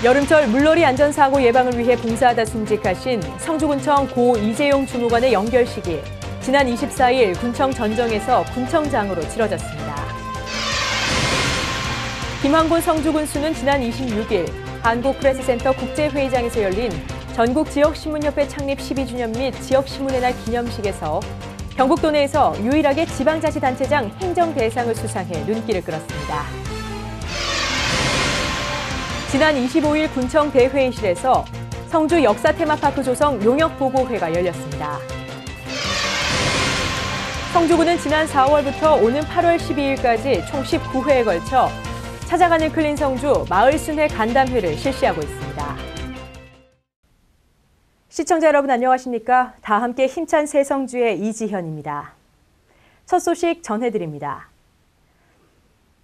여름철 물놀이 안전사고 예방을 위해 봉사하다 순직하신 성주군청 고 이재용 주무관의 연결식이 지난 24일 군청 전정에서 군청장으로 치러졌습니다. 김한곤 성주군수는 지난 26일 한국프레스센터 국제회의장에서 열린 전국지역신문협회 창립 12주년 및 지역신문의 날 기념식에서 경북도 내에서 유일하게 지방자치단체장 행정대상을 수상해 눈길을 끌었습니다. 지난 25일 군청 대회의실에서 성주 역사 테마파크 조성 용역보고회가 열렸습니다. 성주군은 지난 4월부터 오는 8월 12일까지 총 19회에 걸쳐 찾아가는 클린 성주 마을 순회 간담회를 실시하고 있습니다. 시청자 여러분 안녕하십니까? 다 함께 힘찬 새성주의 이지현입니다. 첫 소식 전해드립니다.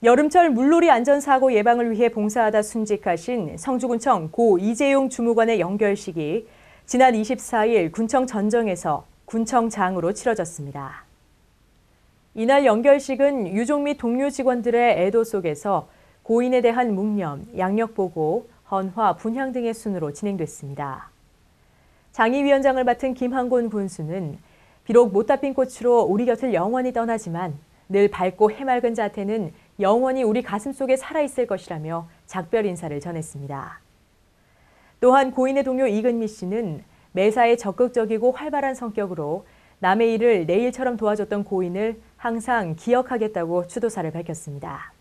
여름철 물놀이 안전사고 예방을 위해 봉사하다 순직하신 성주군청 고 이재용 주무관의 연결식이 지난 24일 군청 전정에서 군청장으로 치러졌습니다. 이날 연결식은 유족 및 동료 직원들의 애도 속에서 고인에 대한 묵념, 양력보고, 헌화, 분향 등의 순으로 진행됐습니다. 장의위원장을 맡은 김한곤 군수는 비록 못다 핀 꽃으로 우리 곁을 영원히 떠나지만 늘 밝고 해맑은 자태는 영원히 우리 가슴속에 살아있을 것이라며 작별 인사를 전했습니다. 또한 고인의 동료 이근미 씨는 매사에 적극적이고 활발한 성격으로 남의 일을 내 일처럼 도와줬던 고인을 항상 기억하겠다고 추도사를 밝혔습니다.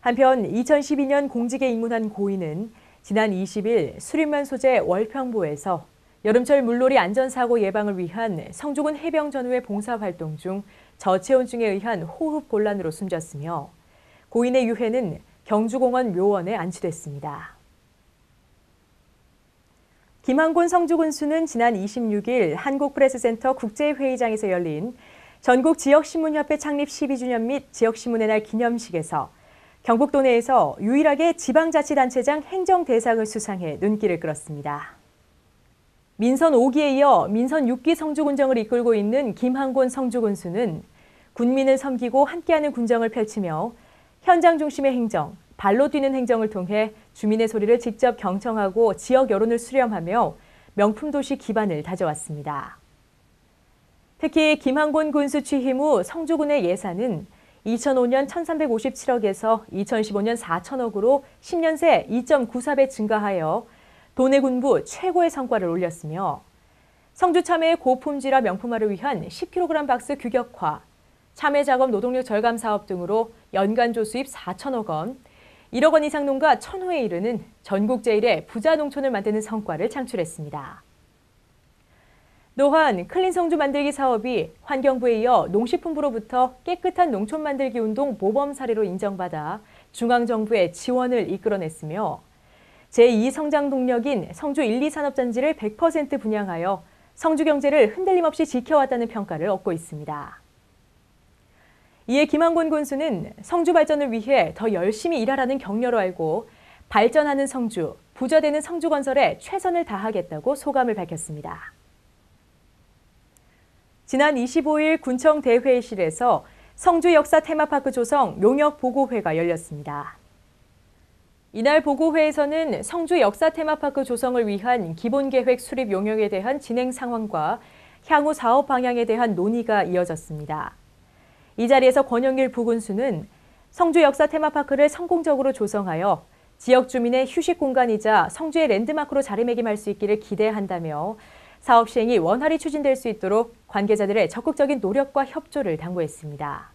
한편 2012년 공직에 입문한 고인은 지난 20일 수림만 소재 월평보에서 여름철 물놀이 안전사고 예방을 위한 성주군 해병전후의 봉사활동 중 저체온증에 의한 호흡곤란으로 숨졌으며 고인의 유해는 경주공원 묘원에 안치됐습니다. 김한곤 성주군수는 지난 26일 한국프레스센터 국제회의장에서 열린 전국지역신문협회 창립 12주년 및 지역신문의 날 기념식에서 경북도 내에서 유일하게 지방자치단체장 행정대상을 수상해 눈길을 끌었습니다. 민선 5기에 이어 민선 6기 성주군정을 이끌고 있는 김한곤 성주군수는 군민을 섬기고 함께하는 군정을 펼치며 현장 중심의 행정, 발로 뛰는 행정을 통해 주민의 소리를 직접 경청하고 지역 여론을 수렴하며 명품 도시 기반을 다져왔습니다. 특히 김한곤 군수 취임 후 성주군의 예산은 2005년 1,357억에서 2015년 4천억으로 10년 새 2.94배 증가하여 도내 군부 최고의 성과를 올렸으며 성주 참외의 고품질화 명품화를 위한 10kg 박스 규격화, 참외 작업 노동력 절감 사업 등으로 연간 조수입 4천억 원, 1억 원 이상 농가 1,000호에 이르는 전국 제1의 부자 농촌을 만드는 성과를 창출했습니다. 또한 클린 성주 만들기 사업이 환경부에 이어 농식품부로부터 깨끗한 농촌 만들기 운동 모범 사례로 인정받아 중앙정부의 지원을 이끌어냈으며 제2성장 동력인 성주 1, 2산업단지를 100% 분양하여 성주 경제를 흔들림 없이 지켜왔다는 평가를 얻고 있습니다. 이에 김한곤 군수는 성주 발전을 위해 더 열심히 일하라는 격려로 알고 발전하는 성주, 부자되는 성주 건설에 최선을 다하겠다고 소감을 밝혔습니다. 지난 25일 군청 대회의실에서 성주 역사 테마파크 조성 용역 보고회가 열렸습니다. 이날 보고회에서는 성주 역사 테마파크 조성을 위한 기본계획 수립 용역에 대한 진행 상황과 향후 사업 방향에 대한 논의가 이어졌습니다. 이 자리에서 권영길 부군수는 성주 역사 테마파크를 성공적으로 조성하여 지역 주민의 휴식 공간이자 성주의 랜드마크로 자리매김할 수 있기를 기대한다며 사업 시행이 원활히 추진될 수 있도록 관계자들의 적극적인 노력과 협조를 당부했습니다.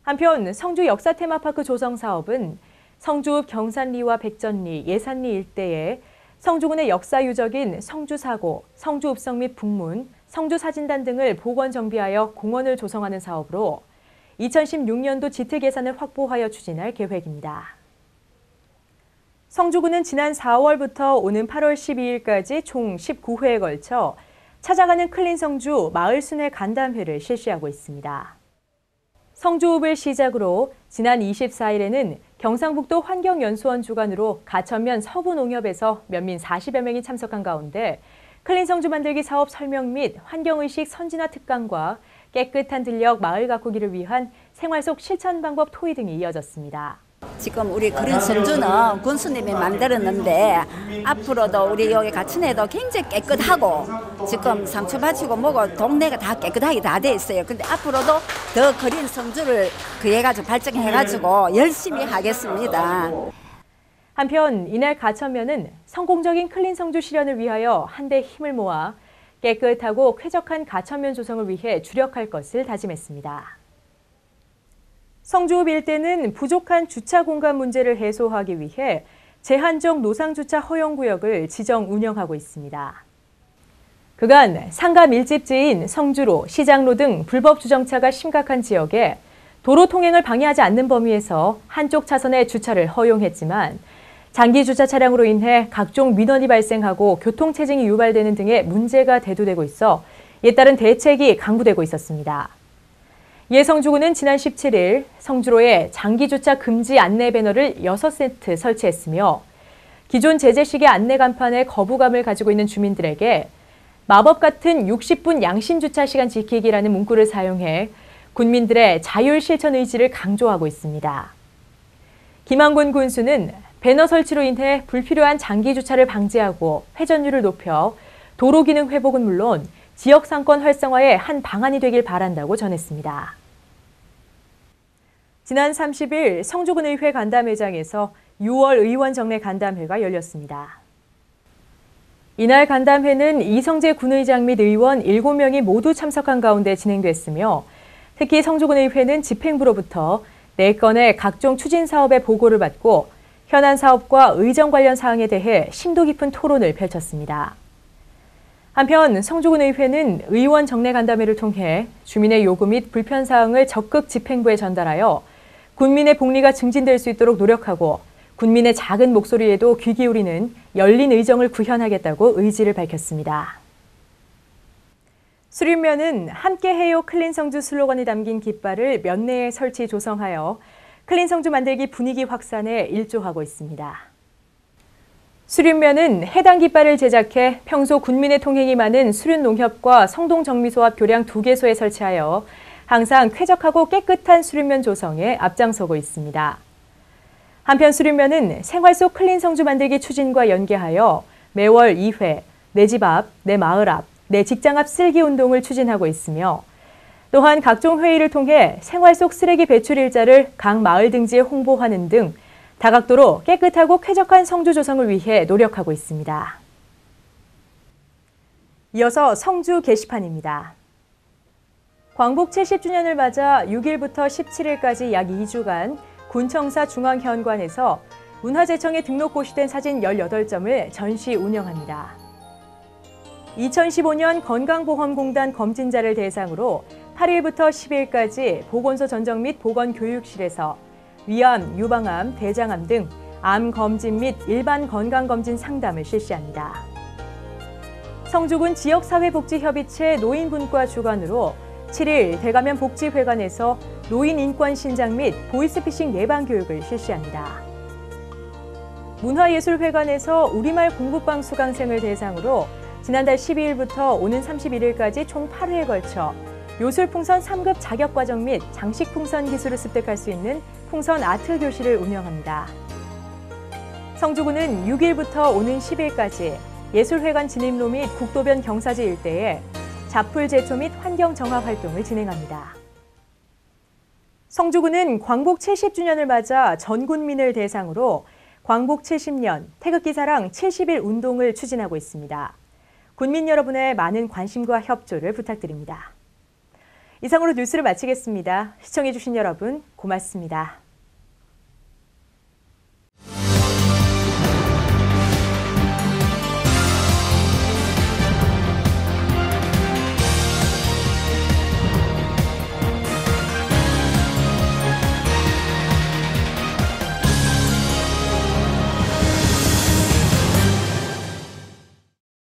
한편 성주 역사 테마파크 조성 사업은 성주 경산리와 백전리, 예산리 일대에 성주군의 역사 유적인 성주사고, 성주읍성 및 북문, 성주사진단 등을 복원 정비하여 공원을 조성하는 사업으로 2016년도 지특 예산을 확보하여 추진할 계획입니다. 성주군은 지난 4월부터 오는 8월 12일까지 총 19회에 걸쳐 찾아가는 클린 성주 마을 순회 간담회를 실시하고 있습니다. 성주읍을 시작으로 지난 24일에는 경상북도 환경연수원 주관으로 가천면 서부농협에서 면민 40여 명이 참석한 가운데 클린 성주 만들기 사업 설명 및 환경의식 선진화 특강과 깨끗한 들녘 마을 가꾸기를 위한 생활 속 실천 방법 토의 등이 이어졌습니다. 지금 우리 그린 성주는 군수님이 만들었는데 앞으로도 우리 여기 가천에도 굉장히 깨끗하고 지금 상추밭이고 뭐고 동네가 다 깨끗하게 다 돼 있어요. 근데 앞으로도 더 그린 성주를 해가지고 발전해가지고 열심히 하겠습니다. 한편 이날 가천면은 성공적인 클린 성주 실현을 위하여 한데 힘을 모아 깨끗하고 쾌적한 가천면 조성을 위해 주력할 것을 다짐했습니다. 성주읍 일대는 부족한 주차 공간 문제를 해소하기 위해 제한적 노상주차 허용구역을 지정 운영하고 있습니다. 그간 상가 밀집지인 성주로, 시장로 등 불법 주정차가 심각한 지역에 도로 통행을 방해하지 않는 범위에서 한쪽 차선에 주차를 허용했지만 장기 주차 차량으로 인해 각종 민원이 발생하고 교통체증이 유발되는 등의 문제가 대두되고 있어 이에 따른 대책이 강구되고 있었습니다. 이에 성주구는 지난 17일 성주로에 장기주차 금지 안내 배너를 6세트 설치했으며 기존 제재식의 안내 간판에 거부감을 가지고 있는 주민들에게 마법 같은 60분 양심주차 시간 지키기라는 문구를 사용해 군민들의 자율 실천 의지를 강조하고 있습니다. 김한곤 군수는 배너 설치로 인해 불필요한 장기주차를 방지하고 회전율을 높여 도로 기능 회복은 물론 지역 상권 활성화의 한 방안이 되길 바란다고 전했습니다. 지난 30일 성주군의회 간담회장에서 6월 의원 정례 간담회가 열렸습니다. 이날 간담회는 이성재 군의장 및 의원 7명이 모두 참석한 가운데 진행됐으며 특히 성주군의회는 집행부로부터 4건의 각종 추진 사업의 보고를 받고 현안 사업과 의정 관련 사항에 대해 심도 깊은 토론을 펼쳤습니다. 한편 성주군의회는 의원 정례 간담회를 통해 주민의 요구 및 불편 사항을 적극 집행부에 전달하여 군민의 복리가 증진될 수 있도록 노력하고 군민의 작은 목소리에도 귀 기울이는 열린 의정을 구현하겠다고 의지를 밝혔습니다. 수림면은 함께해요 클린성주 슬로건이 담긴 깃발을 면 내에 설치 조성하여 클린성주 만들기 분위기 확산에 일조하고 있습니다. 수륜면은 해당 깃발을 제작해 평소 군민의 통행이 많은 수륜농협과 성동정미소 앞 교량 2개소에 설치하여 항상 쾌적하고 깨끗한 수륜면 조성에 앞장서고 있습니다. 한편 수륜면은 생활 속 클린 성주 만들기 추진과 연계하여 매월 2회 내 집 앞, 내 마을 앞, 내 직장 앞 쓸기 운동을 추진하고 있으며 또한 각종 회의를 통해 생활 속 쓰레기 배출 일자를 각 마을 등지에 홍보하는 등 다각도로 깨끗하고 쾌적한 성주 조성을 위해 노력하고 있습니다. 이어서 성주 게시판입니다. 광복 70주년을 맞아 6일부터 17일까지 약 2주간 군청사 중앙현관에서 문화재청에 등록 고시된 사진 18점을 전시 운영합니다. 2015년 건강보험공단 검진자를 대상으로 8일부터 10일까지 보건소 전정 및 보건교육실에서 위암, 유방암, 대장암 등 암 검진 및 일반 건강검진 상담을 실시합니다. 성주군 지역사회복지협의체 노인분과 주관으로 7일 대가면 복지회관에서 노인 인권 신장 및 보이스피싱 예방 교육을 실시합니다. 문화예술회관에서 우리말 공부방 수강생을 대상으로 지난달 12일부터 오는 31일까지 총 8회에 걸쳐 요술풍선 3급 자격과정 및 장식풍선 기술을 습득할 수 있는 풍선 아트 교실을 운영합니다. 성주군은 6일부터 오는 10일까지 예술회관 진입로 및 국도변 경사지 일대에 자풀 제초 및 환경 정화 활동을 진행합니다. 성주군은 광복 70주년을 맞아 전 군민을 대상으로 광복 70년 태극기 사랑 70일 운동을 추진하고 있습니다. 군민 여러분의 많은 관심과 협조를 부탁드립니다. 이상으로 뉴스를 마치겠습니다. 시청해주신 여러분 고맙습니다.